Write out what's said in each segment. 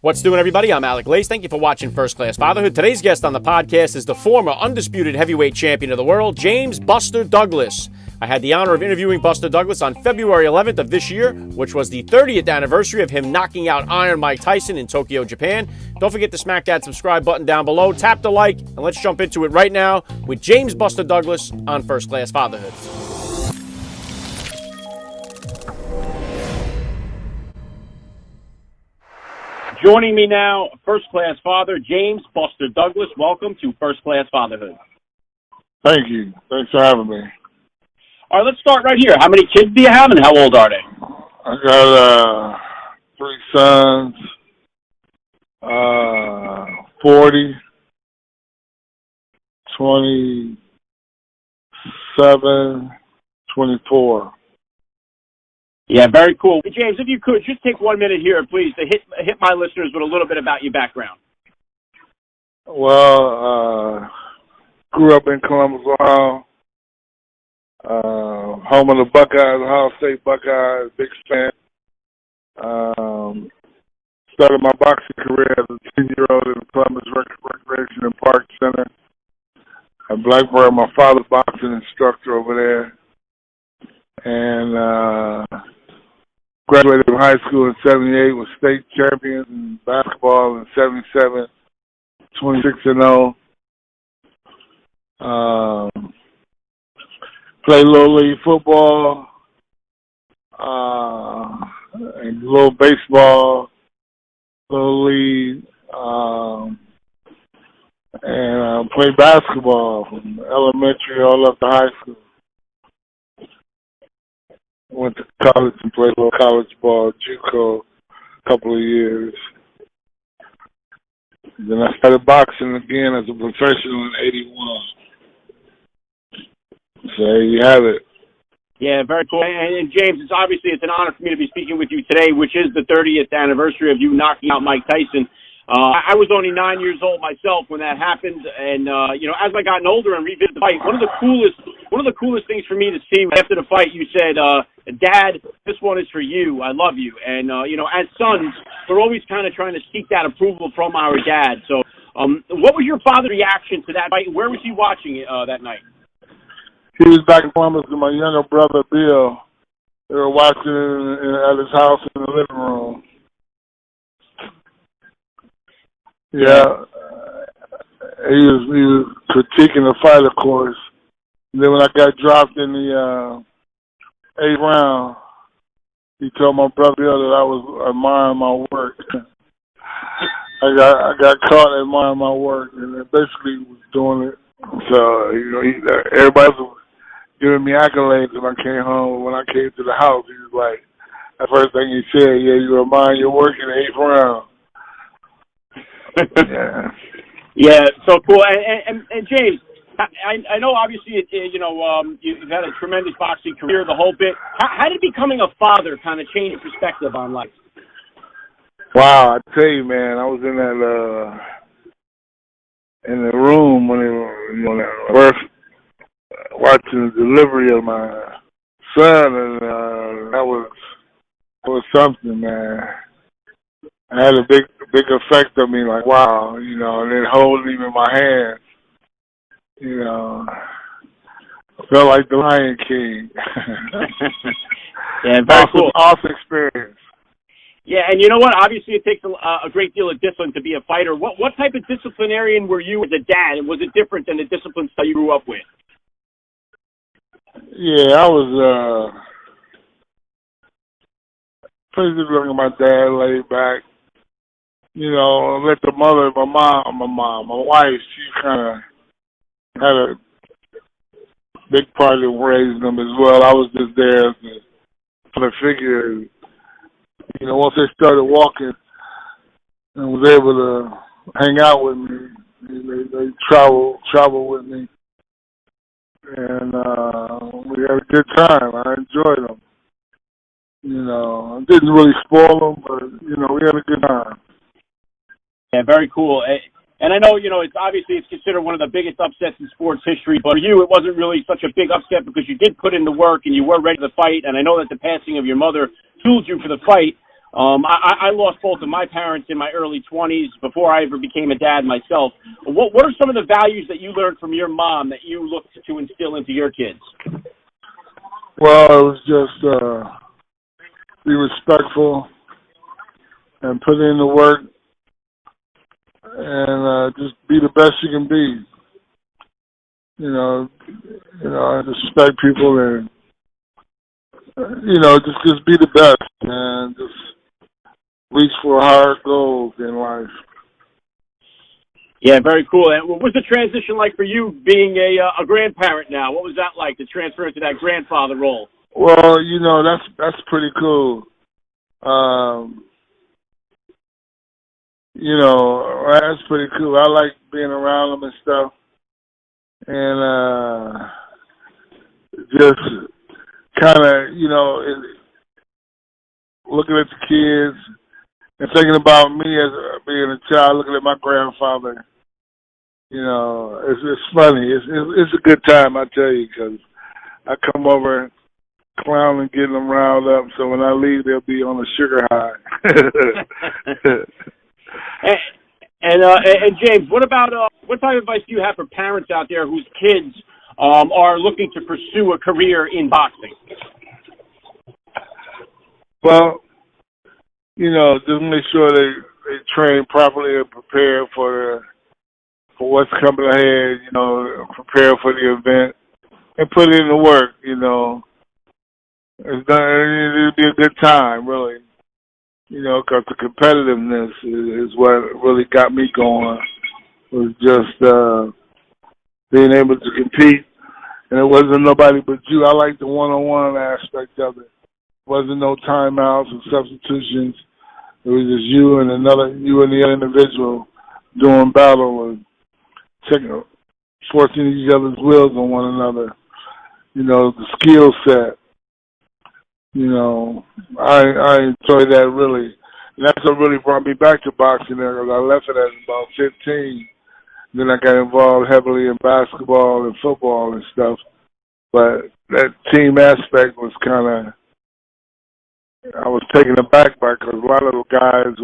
What's doing, everybody? I'm Alec. Thank you for watching First Class Fatherhood. Today's guest on the podcast is the former Undisputed Heavyweight Champion of the world, James "Buster" Douglas. I had the honor of interviewing Buster Douglas on February 11th of this year, which was the 30th anniversary of him knocking out Iron Mike Tyson in Tokyo, Japan. Don't forget to smack that subscribe button down below, tap the like, and let's jump into it right now with James "Buster" Douglas on First Class Fatherhood. Joining me now, First Class Father, James "Buster" Douglas. Welcome to First Class Fatherhood. Thank you. Thanks for having me. All right, let's start right here. How many kids do you have, and how old are they? I got 3 sons, 40, 27, 24. Yeah, very cool. Hey, James, if you could, just take 1 minute here, please, to hit my listeners with a little bit about your background. Well, grew up in Columbus, Ohio. Home of the Buckeyes, Ohio State Buckeyes, big fan. Started my boxing career as a 10-year-old in the Columbus Recreation and Park Center at Blackburn. My father's boxing instructor over there. And graduated from high school in 78, was state champions in basketball in 77, 26-0. Played little league football, and little baseball, little league, and played basketball from elementary all up to high school. Went to college and played a little college ball, JUCO, a couple of years. Then I started boxing again as a professional in 81. So there you have it. Yeah, very cool. And James, it's an honor for me to be speaking with you today, which is the 30th anniversary of you knocking out Mike Tyson. I was only 9 years old myself when that happened, and as I gotten older and revisited the fight, one of the coolest things for me to see after the fight, you said, "Dad, this one is for you. I love you." And as sons, we're always kind of trying to seek that approval from our dad. So, what was your father's reaction to that fight? Where was he watching it that night? He was back in Columbus with my younger brother Bill. They were watching at his house in the living room. Yeah, he was critiquing the fight, of course. And then when I got dropped in the 8th round, he told my brother that I was admiring my work. I got caught admiring my work, and I basically was doing it. So everybody was giving me accolades when I came home. When I came to the house, he was like, the first thing he said, "Yeah, you admire your work in the 8th round." Yeah, so cool. And James, I know obviously you've had a tremendous boxing career, the whole bit. How did becoming a father kind of change your perspective on life? Wow, I tell you, man, I was in the room when I first watching the delivery of my son, and that was something, man. It had a big effect on me, like, wow, and then holding him in my hands, I felt like the Lion King. Yeah, very cool. Awesome experience. Yeah, and you know what? Obviously, it takes a great deal of discipline to be a fighter. What type of disciplinarian were you as a dad, and was it different than the disciplines that you grew up with? Yeah, I was pretty good looking at my dad, laid back. Let the mother, my wife, she kind of had a big part in raising them as well. I was just there as a figure. Once they started walking and was able to hang out with me, they travel with me, and we had a good time. I enjoyed them. I didn't really spoil them, but we had a good time. Yeah, very cool. And I know, it's considered one of the biggest upsets in sports history, but for you, it wasn't really such a big upset because you did put in the work and you were ready to fight. And I know that the passing of your mother fueled you for the fight. I lost both of my parents in my early 20s before I ever became a dad myself. What are some of the values that you learned from your mom that you look to instill into your kids? Well, it was just be respectful and put in the work and just be the best you can be. Respect people and just be the best and just reach for hard goals in life. Yeah, very cool. And what was the transition like for you being a grandparent now? What was that like to transfer into that grandfather role? Well, that's pretty cool. That's pretty cool. I like being around them and stuff. And just kind of, looking at the kids and thinking about me as being a child, looking at my grandfather. It's funny. It's a good time, I tell you, because I come over clowning, getting them riled up, so when I leave, they'll be on a sugar high. And James, what type of advice do you have for parents out there whose kids are looking to pursue a career in boxing? Well, just make sure they train properly and prepare for what's coming ahead. Prepare for the event and put in the work. It'll be a good time, really. Because the competitiveness is what really got me going. It was just being able to compete, and it wasn't nobody but you. I like the one-on-one aspect of it. It wasn't no timeouts and substitutions. It was just you and the other individual doing battle and forcing each other's wills on one another. The skill set. I enjoy that really. And that's what really brought me back to boxing there, because I left it at about 15. Then I got involved heavily in basketball and football and stuff. But that team aspect was I was taken aback by, because a lot of the guys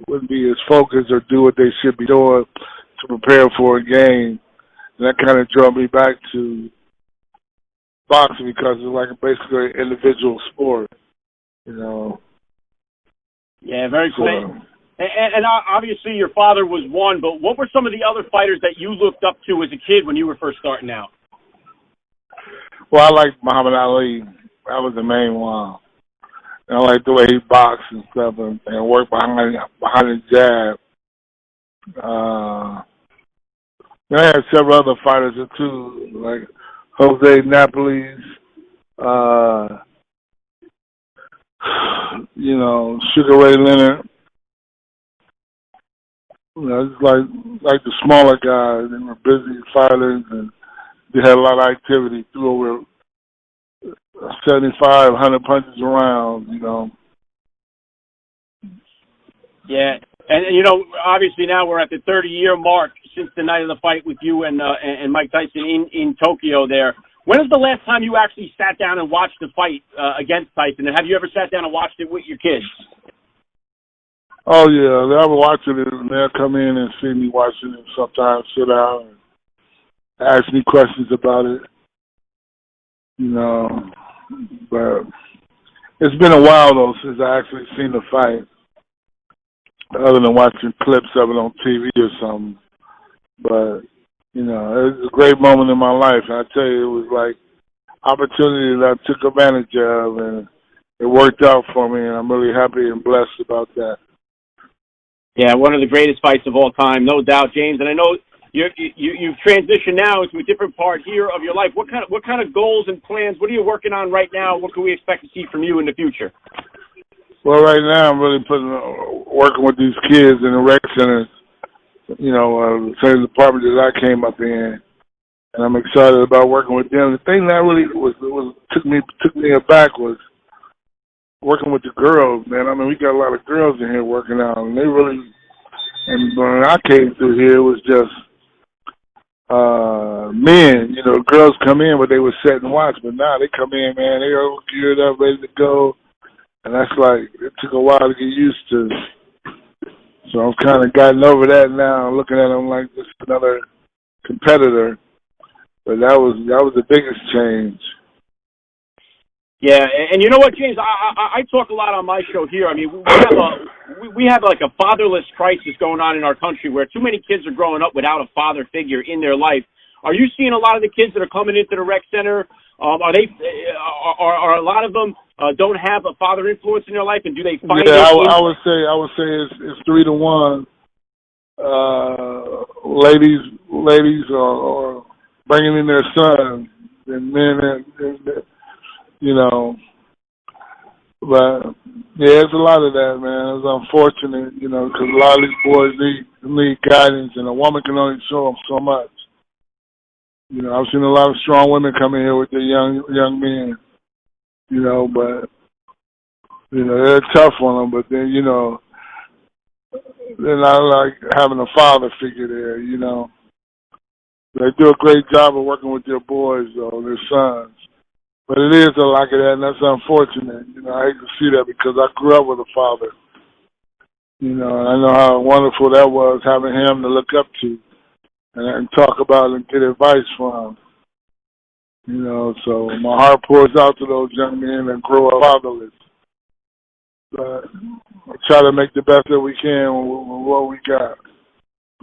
wouldn't be as focused or do what they should be doing to prepare for a game. And that kind of drew me back to boxing, because it's like basically an individual sport, Yeah, very cool. And obviously your father was one, but what were some of the other fighters that you looked up to as a kid when you were first starting out? Well, I liked Muhammad Ali. That was the main one. And I liked the way he boxed and stuff and worked behind his jab. Then I had several other fighters too, like Jose Napoli's, Sugar Ray Leonard. It's like the smaller guys. They were busy fighters, and they had a lot of activity, threw over 75, 100 punches around, Yeah, and obviously now we're at the 30-year mark since the night of the fight with you and Mike Tyson in Tokyo there. When was the last time you actually sat down and watched the fight against Tyson? And have you ever sat down and watched it with your kids? Oh, yeah. They were watching it, and they'll come in and see me watching it, sometimes sit down and ask me questions about it. But it's been a while, though, since I actually seen the fight, other than watching clips of it on TV or something. But, it was a great moment in my life. And I tell you, it was like opportunity that I took advantage of, and it worked out for me, and I'm really happy and blessed about that. Yeah, one of the greatest fights of all time, no doubt, James. And I know you've transitioned now into a different part here of your life. What kind of goals and plans? What are you working on right now? What can we expect to see from you in the future? Well, right now I'm really working with these kids in the rec centers. The same department that I came up in, and I'm excited about working with them. The thing that really took me aback was working with the girls, man. I mean, we got a lot of girls in here working out, and they really. And when I came through here, it was just men. Girls come in, but they would sit and watch. But now they come in, man. They all geared up, ready to go. And that's like, it took a while to get used to. So I've kind of gotten over that now, looking at him like just another competitor. But that was the biggest change. Yeah, and you know what, James? I talk a lot on my show here. I mean, we have like a fatherless crisis going on in our country where too many kids are growing up without a father figure in their life. Are you seeing a lot of the kids that are coming into the rec center? Are a lot of them don't have a father influence in their life, and do they find it? I would say it's 3-1. Ladies are bringing in their sons, and men, you know. But yeah, it's a lot of that, man. It's unfortunate, you know, because a lot of these boys need guidance, and a woman can only show them so much. You know, I've seen a lot of strong women come in here with their young men, you know, but, you know, they're tough on them, but then, you know, they're not like having a father figure there, you know. They do a great job of working with their boys, though, their sons. But it is a lack of that, and that's unfortunate. You know, I hate to see that because I grew up with a father. You know, and I know how wonderful that was, having him to look up to and talk about and get advice from. You know, so my heart pours out to those young men that grow up fatherless. But I try to make the best that we can with what we got.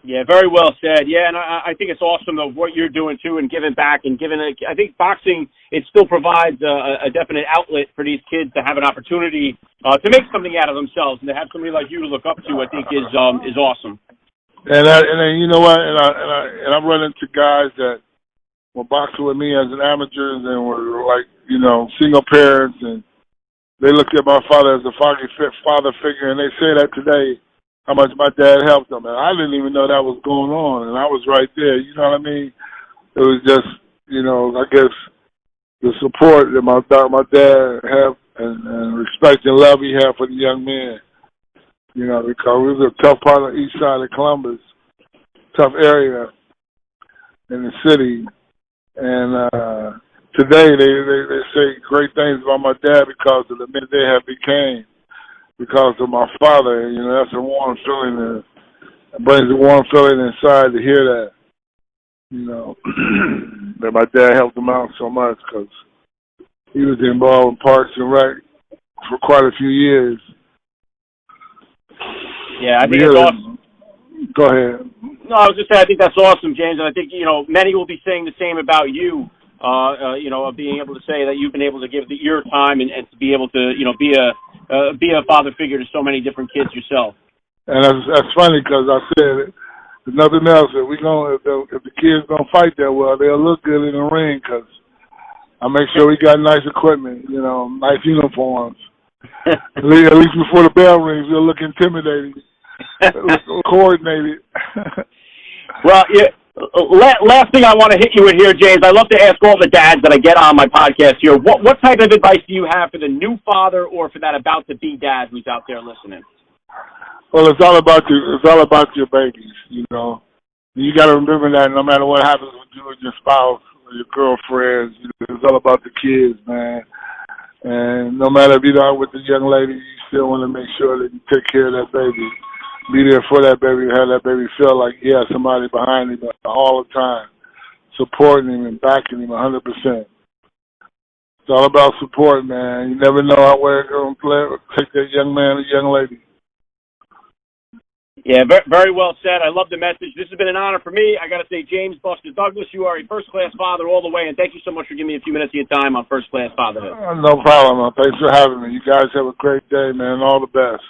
Yeah, very well said. Yeah, and I think it's awesome, though, what you're doing, too, and giving back and giving it. I think boxing, it still provides a definite outlet for these kids to have an opportunity to make something out of themselves, and to have somebody like you to look up to, I think, is awesome. And then you know what? And I've run into guys that were boxing with me as an amateur and were like, you know, single parents, and they looked at my father as a father figure, and they say that today, how much my dad helped them. And I didn't even know that was going on, and I was right there. You know what I mean? It was just, you know, I guess the support that my dad had and respect and love he had for the young men. You know, because it was a tough part of the east side of Columbus, tough area in the city. And today they say great things about my dad because of the men they have became, because of my father. You know, that's a warm feeling. It brings a warm feeling inside to hear that. You know, that my dad helped him out so much because he was involved in Parks and Rec for quite a few years. Yeah, I think it's awesome. Go ahead. No, I was just saying, I think that's awesome, James, and I think, you know, many will be saying the same about you, you know, of being able to say that you've been able to give your time and to be able to, you know, be a father figure to so many different kids yourself. And that's funny because I said, if nothing else, if the kids don't fight that well, they'll look good in the ring because I make sure we got nice equipment, you know, nice uniforms. At least before the bell rings, they'll look intimidating, coordinated. Well, yeah. Last thing I want to hit you with here, James, I love to ask all the dads that I get on my podcast here, what type of advice do you have for the new father or for that about-to-be dad who's out there listening? Well, it's all about your babies, you know. You got to remember that no matter what happens with you and your spouse or your girlfriends, it's all about the kids, man. And no matter if you're out with the young lady, you still want to make sure that you take care of that baby. Be there for that baby, have that baby feel like, yeah, somebody behind him all the time, supporting him and backing him 100%. It's all about support, man. You never know where it's going to take that young man or young lady. Yeah, very well said. I love the message. This has been an honor for me. I got to say, James Buster Douglas, you are a first-class father all the way, and thank you so much for giving me a few minutes of your time on First Class Fatherhood. No problem. Thanks for having me. You guys have a great day, man. All the best.